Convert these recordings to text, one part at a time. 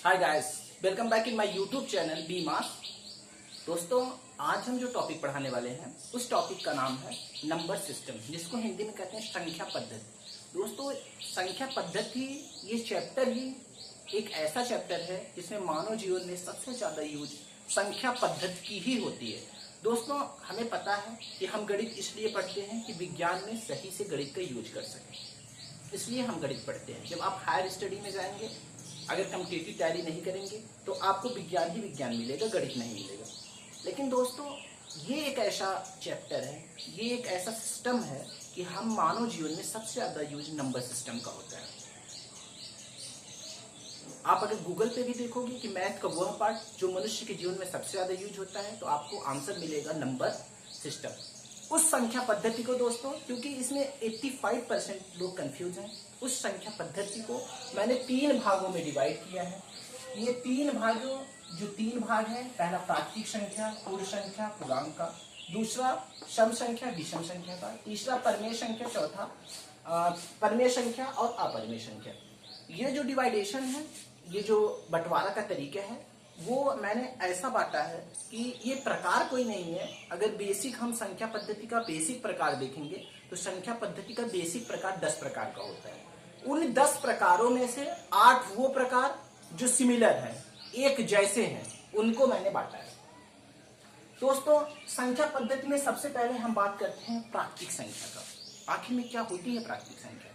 Hi guys, welcome back in my YouTube channel बी मास। दोस्तों, आज हम जो टॉपिक पढ़ाने वाले हैं उस टॉपिक का नाम है नंबर सिस्टम, जिसको हिंदी में कहते हैं संख्या पद्धति। दोस्तों, संख्या पद्धति ये चैप्टर ही एक ऐसा चैप्टर है जिसमें मानव जीवन में सबसे ज्यादा यूज संख्या पद्धति की ही होती है। दोस्तों, हमें पता है कि हम गणित इसलिए पढ़ते हैं कि विज्ञान में सही से गणित का यूज कर सकें, इसलिए हम गणित पढ़ते हैं। जब आप हायर स्टडी में जाएंगे, अगर कम्पिटिटिव तैयारी नहीं करेंगे तो आपको विज्ञान ही विज्ञान मिलेगा, गणित नहीं मिलेगा। लेकिन दोस्तों, ये एक ऐसा चैप्टर है, ये एक ऐसा सिस्टम है कि हम मानव जीवन में सबसे ज्यादा यूज नंबर सिस्टम का होता है। आप अगर गूगल पे भी देखोगे कि मैथ का वह पार्ट जो मनुष्य के जीवन में सबसे ज्यादा यूज होता है, तो आपको आंसर मिलेगा नंबर सिस्टम। उस संख्या पद्धति को दोस्तों, क्योंकि इसमें 85% लोग कंफ्यूज हैं, उस संख्या पद्धति को मैंने 3 भागों में डिवाइड किया है। ये 3 भाग है, पहला प्राकृतिक संख्या, पूर्ण संख्या, पूर्णांक का, दूसरा सम संख्या, विषम संख्या का, तीसरा परमेय संख्या, चौथा परमेय संख्या और अपरमेय संख्या। ये जो डिवाइडेशन है, ये जो बंटवारा का तरीका है, वो मैंने ऐसा बांटा है कि ये प्रकार कोई नहीं है। अगर बेसिक हम संख्या पद्धति का बेसिक प्रकार देखेंगे तो संख्या पद्धति का बेसिक प्रकार 10 प्रकार का होता है। उन 10 प्रकारों में से 8 वो प्रकार जो सिमिलर है, एक जैसे हैं, उनको मैंने बांटा है। दोस्तों, संख्या पद्धति में सबसे पहले हम बात करते हैं प्राकृतिक संख्या का। आखिर में क्या होती है प्राकृतिक संख्या?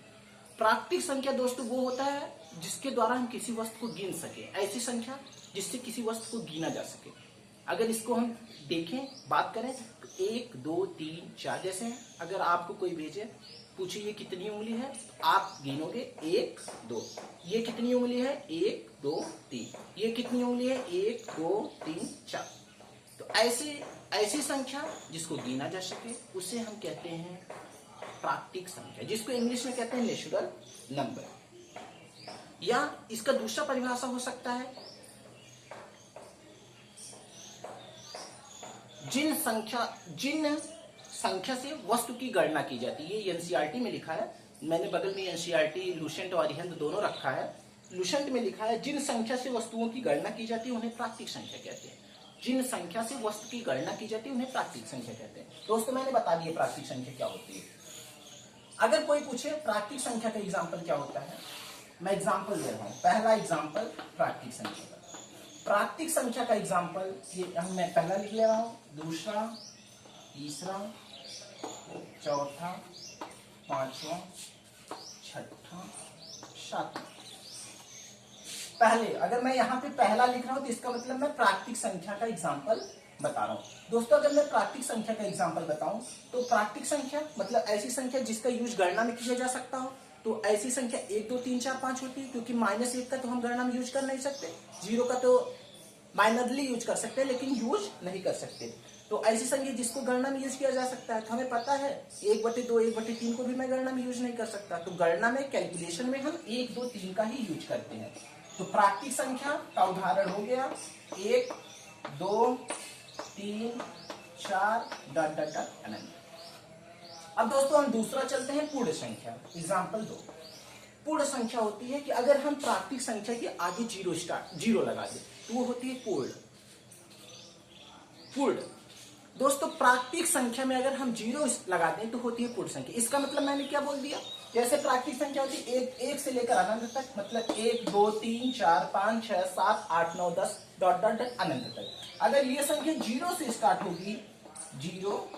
प्राकृतिक संख्या दोस्तों वो होता है जिसके द्वारा हम किसी वस्तु को गिन सके, ऐसी संख्या जिससे किसी वस्तु को गिना जा सके। अगर इसको हम देखें, बात करें तो 1, 2, 3, 4 जैसे हैं। अगर आपको कोई भेजे, पूछे ये कितनी उंगली है, तो आप गिनोगे 1, 2। ये कितनी उंगली है, 1, 2, 3। ये कितनी उंगली है, 1, 2, 3, 4। तो ऐसी संख्या जिसको गिना जा सके उसे हम कहते हैं प्राकृतिक संख्या, जिसको इंग्लिश में कहते हैं नेचुरल नंबर। या इसका दूसरा परिभाषा हो सकता है जिन संख्या से वस्तु की गणना की जाती है। ये एनसीईआरटी में लिखा है, मैंने बगल में एनसीईआरटी लुसेंट और अरिहंत दोनों रखा है। लुसेंट में लिखा है जिन संख्या से वस्तुओं की गणना की जाती है उन्हें प्राकृतिक संख्या कहते हैं। जिन संख्या से वस्तु की गणना की जाती है उन्हें प्राकृतिक संख्या कहते हैं। दोस्तों, मैंने बता दिया प्राकृतिक संख्या क्या होती है। अगर कोई पूछे प्राकृतिक संख्या का एग्जाम्पल क्या होता है, मैं एग्जाम्पल दे रहा हूं। पहला एग्जाम्पल प्राकृतिक संख्या का। प्राकृतिक संख्या का एग्जाम्पल ये मैं पहला लिख ले रहा हूं, दूसरा, तीसरा, चौथा, पांचवा, छठा, सातवां। पहले अगर मैं यहाँ पे पहला लिख रहा हूं तो इसका मतलब मैं प्राकृतिक संख्या का एग्जाम्पल बता रहा हूं। दोस्तों, अगर मैं प्राकृतिक संख्या का एग्जाम्पल बताऊं तो प्राकृतिक संख्या मतलब ऐसी संख्या जिसका यूज गणना में किया जा सकता हो। तो ऐसी संख्या 1, 2, 3, 4, 5 होती है, क्योंकि -1 का तो हम गणना में यूज कर नहीं सकते, 0 का तो माइनरली यूज कर सकते हैं लेकिन यूज नहीं कर सकते। तो ऐसी संख्या जिसको गणना में यूज किया जा सकता है, तो हमें पता है 1/2, 1/3 को भी मैं गणना में यूज नहीं कर सकता। तो गणना में, कैलकुलेशन में हम 1, 2, 3 का ही यूज करते हैं। तो प्राकृतिक संख्या का उदाहरण हो गया 1, 2, 3, 4 डॉट डॉट डॉट अनंत। अब दोस्तों हम दूसरा चलते हैं पूर्ण संख्या। एग्जाम्पल 2। पूर्ण संख्या होती है कि अगर हम प्राकृतिक संख्या के आगे जीरो लगा दें तो वो होती है पूर्ण। दोस्तों, प्राकृतिक संख्या में अगर हम 0 लगा दें तो होती है पूर्ण संख्या। इसका मतलब मैंने क्या बोल दिया, जैसे प्राकृतिक संख्या होती है 1 से लेकर अनंत तक, मतलब 1, 2, 3, 4, 5, 6, 7, 8, 9, 10 डॉट डॉट डॉट अनंत तक। अगर ये संख्या 0 से स्टार्ट होगी, 0,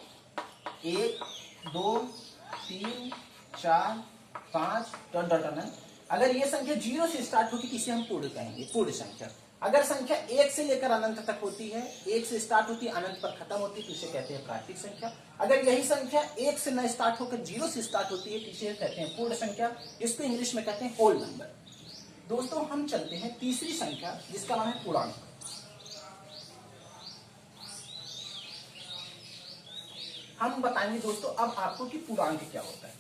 1, 2, 3, 4, 5 डॉट डॉट अनंत। अगर ये संख्या 0 से स्टार्ट होगी तो इसे हम पूर्ण कहेंगे, पूर्ण संख्या। अगर संख्या 1 से लेकर अनंत तक होती है, 1 से स्टार्ट होती है, अनंत पर खत्म होती है, तो इसे कहते हैं प्राकृतिक संख्या। अगर यही संख्या 1 से न स्टार्ट होकर 0 से स्टार्ट होती है तो इसे कहते हैं पूर्ण संख्या, इसको इंग्लिश में कहते हैं होल नंबर। दोस्तों, हम चलते हैं तीसरी संख्या जिसका नाम है पूर्णांक। हम बताएंगे दोस्तों अब आपको कि पूर्णांक क्या होता है।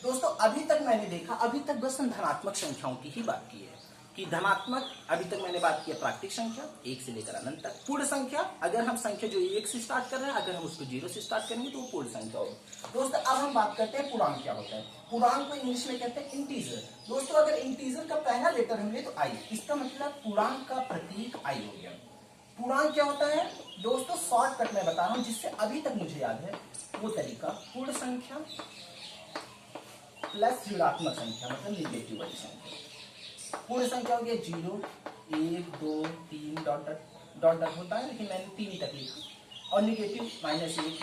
दोस्तों, अभी तक मैंने देखा, अभी तक बस हम धनात्मक संख्याओं की ही बात की है कि धनात्मक, अभी तक मैंने बात किया प्राकृतिक संख्या 1 से लेकर अनंत तक। पूर्ण संख्या, अगर हम संख्या जो 1 से स्टार्ट कर रहे हैं, अगर हम उसको 0 से स्टार्ट करेंगे तो वो पूर्ण संख्या होगी। दोस्तों अब हम बात करते हैं पूर्णांक क्या होता है। पूर्णांक को इंग्लिश में कहते हैं इंटीजर। दोस्तों अगर इंटीजर का पहला लेटर हम ले तो आई, इसका मतलब पूर्णांक का प्रतीक आई हो गया। पूर्णांक क्या होता है दोस्तों, शॉर्टकट में बता रहा हूं जिससे अभी तक मुझे याद है वो तरीका, पूर्ण संख्या प्लस ऋणात्मक संख्या मतलब निगेटिव वाली संख्या। पूर्ण संख्या हो गया 0, 1, 2, 3 डॉट डॉट होता है, लेकिन मैंने 3 ही तक लिखा, और निगेटिव -1